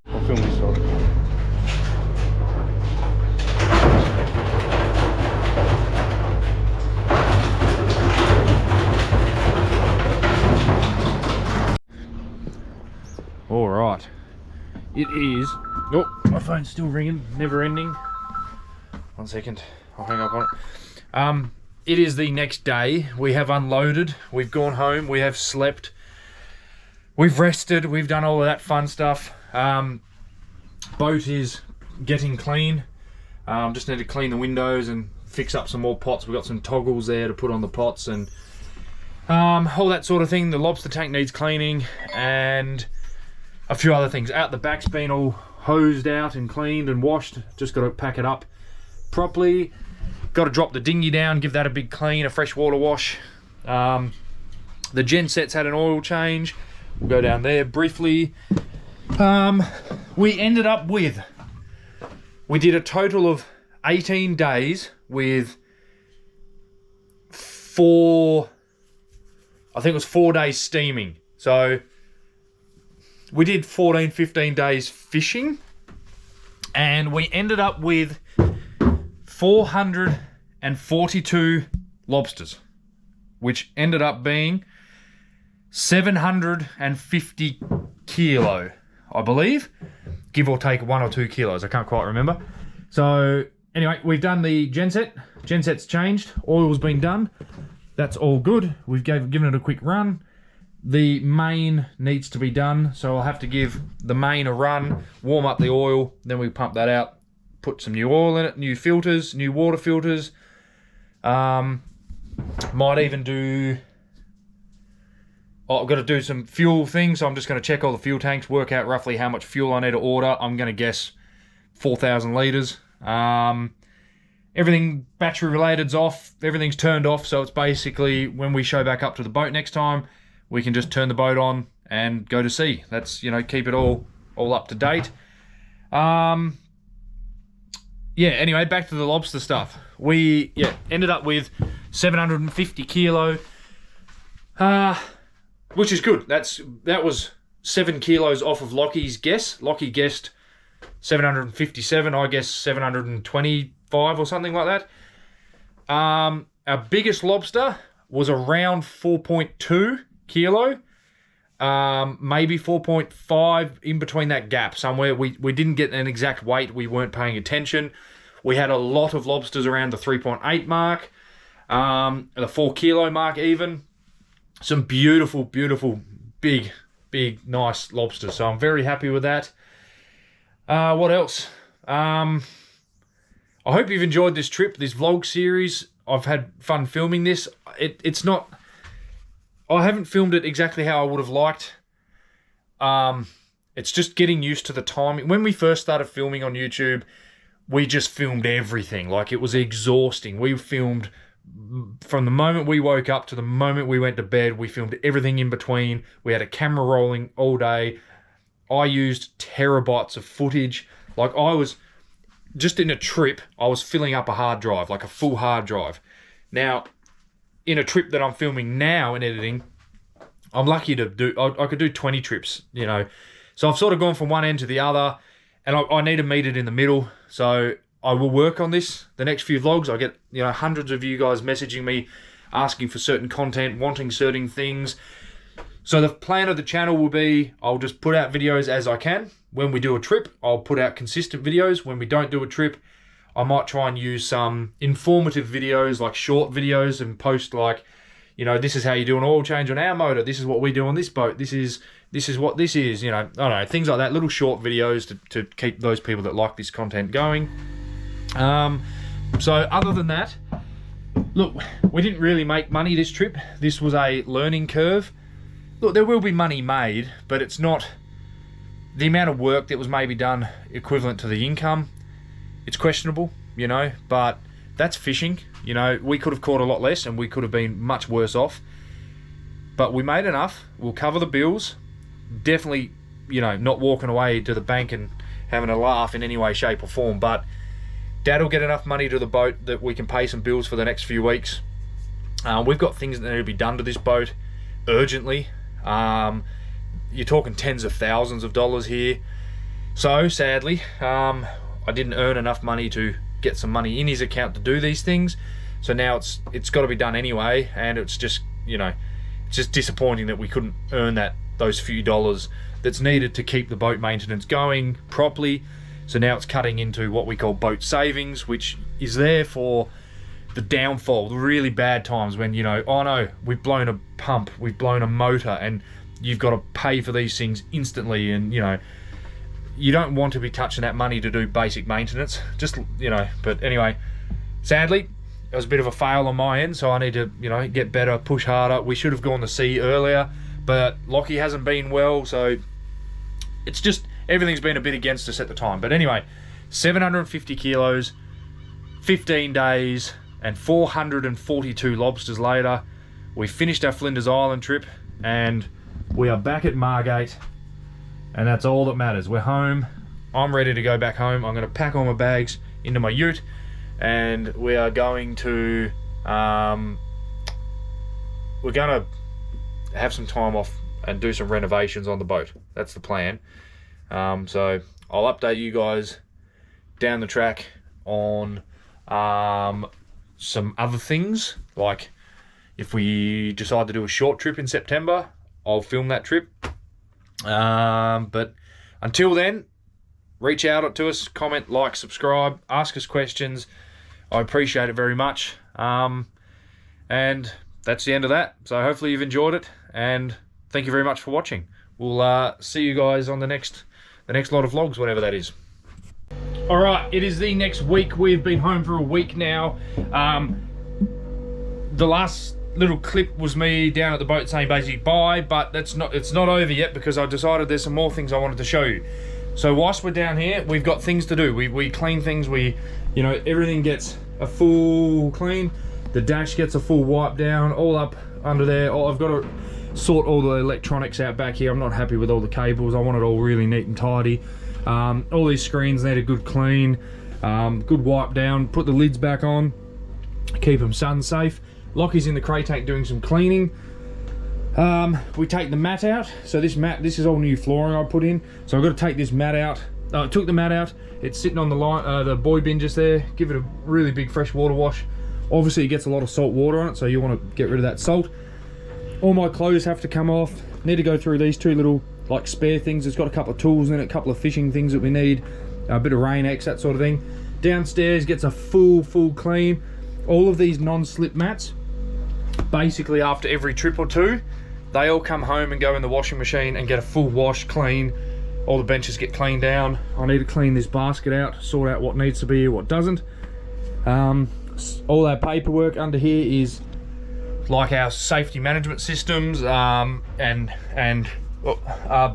I'll film this side. All right, it is. Oh, my phone's still ringing, never ending. 1 second, I'll hang up on it. It is the next day. We have unloaded. We've gone home. We have slept. We've rested. We've done all of that fun stuff. Boat is getting clean. Just need to clean the windows and fix up some more pots. We've got some toggles there to put on the pots and all that sort of thing. The lobster tank needs cleaning and a few other things. Out the back's been all hosed out and cleaned and washed. Just got to pack it up properly. Got to drop the dinghy down, give that a big clean, a fresh water wash. The genset's had an oil change. We'll go down there briefly. We ended up with, we did a total of 18 days with 4, I think it was 4 days steaming. So we did 14, 15 days fishing, and we ended up with 442 lobsters, which ended up being 750 kilo, I believe, give or take 1 or 2 kilos. I can't quite remember. So anyway, we've done the genset. Genset's changed. Oil's been done. That's all good. We've given it a quick run. The main needs to be done, so I'll have to give the main a run, warm up the oil, then we pump that out, put some new oil in it, new filters, new water filters. Might even do I've got to do some fuel things, so I'm just going to check all the fuel tanks, work out roughly how much fuel I need to order. I'm going to guess 4,000 litres. Everything battery related's off, everything's turned off, so it's basically when we show back up to the boat next time, we can just turn the boat on and go to sea. That's, you know, keep it all up to date. Yeah, anyway, back to the lobster stuff. We ended up with 750 kilo, which is good. That was 7 kilos off of Lockie's guess. Lockie guessed 757, I guess 725 or something like that. Our biggest lobster was around 4.2 kilo, maybe 4.5, in between that gap somewhere. We didn't get an exact weight, we weren't paying attention. We had a lot of lobsters around the 3.8 mark, the 4 kilo mark even. Some beautiful, beautiful, big, nice lobsters. So I'm very happy with that. What else? I hope you've enjoyed this trip, this vlog series. I've had fun filming this. It's not... I haven't filmed it exactly how I would have liked. It's just getting used to the timing. When we first started filming on YouTube, we just filmed everything. Like, it was exhausting. We filmed from the moment we woke up to the moment we went to bed. We filmed everything in between. We had a camera rolling all day. I used terabytes of footage. Like, I was just in a trip, I was filling up a hard drive, like a full hard drive. Now, in a trip that I'm filming now and editing, I'm lucky to do, I could do 20 trips, you know. So I've sort of gone from one end to the other, and I need to meet it in the middle. So I will work on this the next few vlogs. I get, you know, hundreds of you guys messaging me, asking for certain content, wanting certain things. So the plan of the channel will be, I'll just put out videos as I can. When we do a trip, I'll put out consistent videos. When we don't do a trip, I might try and use some informative videos, like short videos, and post like, you know, this is how you do an oil change on our motor. This is what we do on this boat. This is what this is, you know, I don't know, things like that, little short videos to keep those people that like this content going. So other than that, look, we didn't really make money this trip. This was a learning curve. Look, there will be money made, but it's not the amount of work that was maybe done equivalent to the income. It's questionable, you know, but that's fishing. You know, we could have caught a lot less and we could have been much worse off. But we made enough. We'll cover the bills. Definitely, you know, not walking away to the bank and having a laugh in any way, shape or form. But Dad will get enough money to the boat that we can pay some bills for the next few weeks. We've got things that need to be done to this boat urgently. You're talking tens of thousands of dollars here. So sadly, I didn't earn enough money to get some money in his account to do these things. So now it's got to be done anyway, and it's just, you know, it's just disappointing that we couldn't earn those few dollars that's needed to keep the boat maintenance going properly. So now it's cutting into what we call boat savings, which is there for the downfall, the really bad times when, you know, oh no, we've blown a pump, we've blown a motor, and you've got to pay for these things instantly, and, you know, you don't want to be touching that money to do basic maintenance, just, you know. But anyway, sadly, it was a bit of a fail on my end, so I need to, you know, get better, push harder. We should have gone to sea earlier, but Lockie hasn't been well, so it's just, everything's been a bit against us at the time. But anyway, 750 kilos, 15 days, and 442 lobsters later, we finished our Flinders Island trip, and we are back at Margate, and that's all that matters. We're home. I'm ready to go back home. I'm going to pack all my bags into my ute, and we are going to we're going to have some time off and do some renovations on the boat. That's the plan. So I'll update you guys down the track on some other things, like if we decide to do a short trip in September, I'll film that trip. But until then, reach out to us, comment, like, subscribe, ask us questions. I appreciate it very much. And that's the end of that. So hopefully you've enjoyed it, and thank you very much for watching. We'll see you guys on the next lot of vlogs, whatever that is. All right, it is the next week. We've been home for a week now. The last little clip was me down at the boat saying basically bye, but it's not over yet, because I decided there's some more things I wanted to show you. So whilst we're down here, we've got things to do. We clean things, you know, everything gets a full clean. The dash gets a full wipe down, all up under there. I've got to sort all the electronics out back here. I'm not happy with all the cables. I want it all really neat and tidy. All these screens need a good clean, good wipe down, put the lids back on, keep them sun safe. Lockie's in the cray tank doing some cleaning. We take the mat out. So this is all new flooring I put in. So I've got to take this mat out. I took the mat out. It's sitting on the line, the buoy bin just there. Give it a really big fresh water wash. Obviously it gets a lot of salt water on it, so you want to get rid of that salt. All my clothes have to come off. Need to go through these two little like spare things. It's got a couple of tools in it, a couple of fishing things that we need, a bit of rain X, that sort of thing. Downstairs gets a full clean. All of these non-slip mats, basically after every trip or two, they all come home and go in the washing machine and get a full wash, clean. All the benches get cleaned down. I need to clean this basket out, sort out what needs to be here, what doesn't. All our paperwork under here is like our safety management systems, and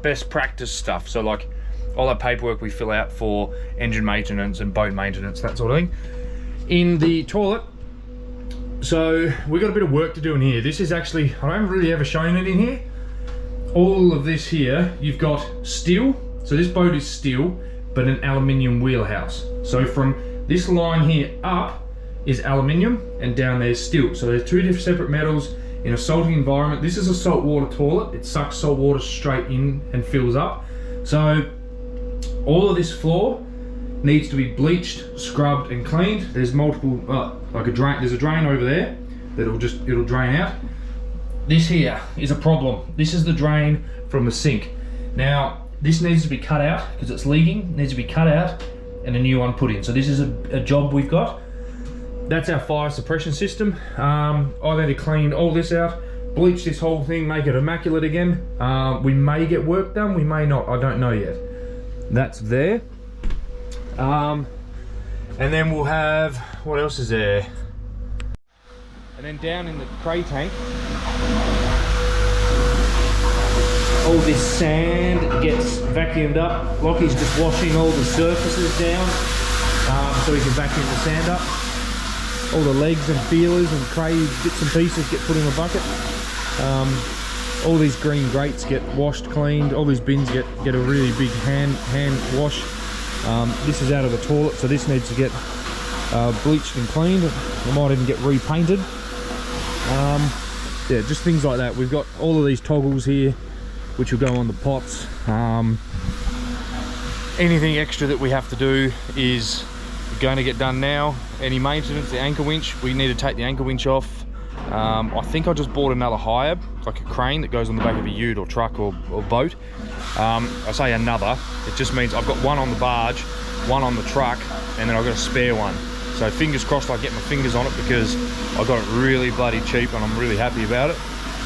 best practice stuff. So like all that paperwork we fill out for engine maintenance and boat maintenance, that sort of thing. In the toilet, so we've got a bit of work to do in here. This is actually, I haven't really ever shown it in here. All of this here, you've got steel. So this boat is steel, but an aluminium wheelhouse. So from this line here up is aluminium, and down there's steel. So there's two different separate metals in a salting environment. This is a saltwater toilet. It sucks salt water straight in and fills up. So all of this floor needs to be bleached, scrubbed and cleaned. There's multiple, like a drain, there's a drain over there that'll it'll drain out. This here is a problem. This is the drain from the sink. Now, this needs to be cut out because it's leaking, needs to be cut out and a new one put in. So this is a job we've got. That's our fire suppression system. I need to clean all this out, bleach this whole thing, make it immaculate again. We may get work done, we may not, I don't know yet. That's there. And then we'll have, what else is there? And then down in the cray tank, all this sand gets vacuumed up. Lockie's just washing all the surfaces down so he can vacuum the sand up. All the legs and feelers and cray bits and pieces get put in a bucket. All these green grates get washed, cleaned. All these bins get a really big hand wash. This is out of the toilet, so this needs to get bleached and cleaned. We might even get repainted. Yeah, just things like that. We've got all of these toggles here, which will go on the pots. Anything extra that we have to do is going to get done now. Any maintenance, the anchor winch, we need to take the anchor winch off. I think I just bought another Hiab, like a crane that goes on the back of a ute or truck or boat. I say another, it just means I've got one on the barge, one on the truck, and then I've got a spare one. So fingers crossed I get my fingers on it, because I got it really bloody cheap and I'm really happy about it.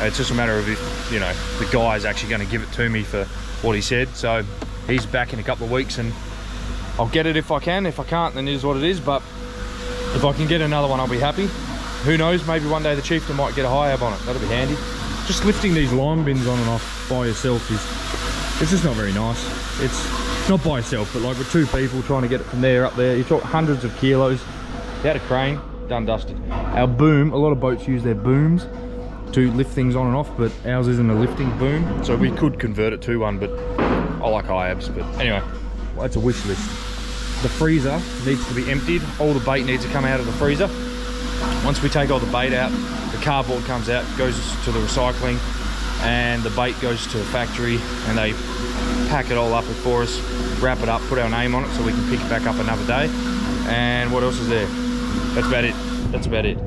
It's just a matter of if, you know, the guy's actually going to give it to me for what he said. So he's back in a couple of weeks and I'll get it if I can. If I can't, then it is what it is. But if I can get another one, I'll be happy. Who knows, maybe one day the Chieftain might get a Hiab on it. That'll be handy. Just lifting these lime bins on and off by yourself it's just not very nice. It's not by yourself, but like with two people trying to get it from there up there, you talk hundreds of kilos. You had a crane, done dusted. Our boom, a lot of boats use their booms to lift things on and off, but ours isn't a lifting boom, so we could convert it to one, but I like Hiabs. But anyway, well, that's a wish list. The freezer needs to be emptied. All the bait needs to come out of the freezer. Once we take all the bait out, the cardboard comes out, goes to the recycling, and the bait goes to the factory, and they pack it all up for us, wrap it up, put our name on it so we can pick it back up another day. And what else is there? That's about it. That's about it.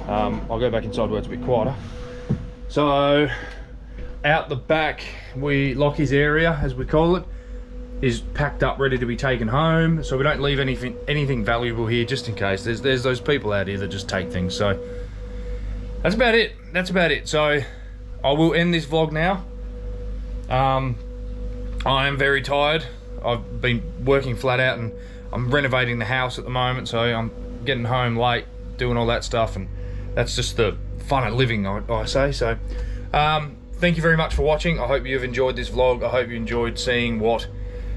I'll go back inside where it's a bit quieter. So out the back, Lockie's area, as we call it, is packed up, ready to be taken home. So we don't leave anything valuable here, just in case. There's those people out here that just take things. So that's about it. That's about it. So I will end this vlog now. I am very tired. I've been working flat out, and I'm renovating the house at the moment, so I'm getting home late, doing all that stuff, and that's just the fun at living, I say. So thank you very much for watching. I hope you've enjoyed this vlog. I hope you enjoyed seeing what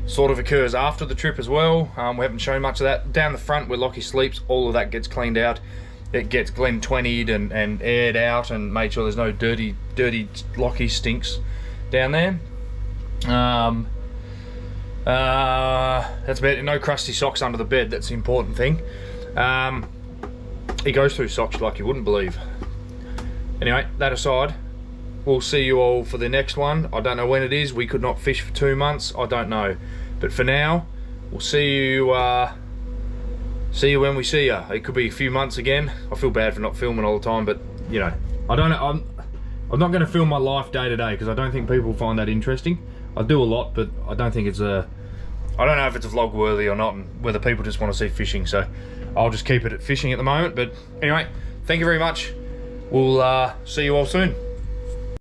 sort of occurs after the trip as well. We haven't shown much of that. Down the front where Lockie sleeps, all of that gets cleaned out. It gets Glen 20'd and aired out and made sure there's no dirty Lockie stinks down there. That's about it. No crusty socks under the bed. That's the important thing. He goes through socks like you wouldn't believe. Anyway, that aside, we'll see you all for the next one. I don't know when it is. We could not fish for 2 months. I don't know. But for now, we'll see you when we see you. It could be a few months again. I feel bad for not filming all the time, but you know, I don't know. I'm not going to film my life day to day because I don't think people find that interesting. I do a lot, but I don't think it's I don't know if it's a vlog worthy or not, and whether people just want to see fishing. So I'll just keep it at fishing at the moment. But anyway, thank you very much. We'll see you all soon.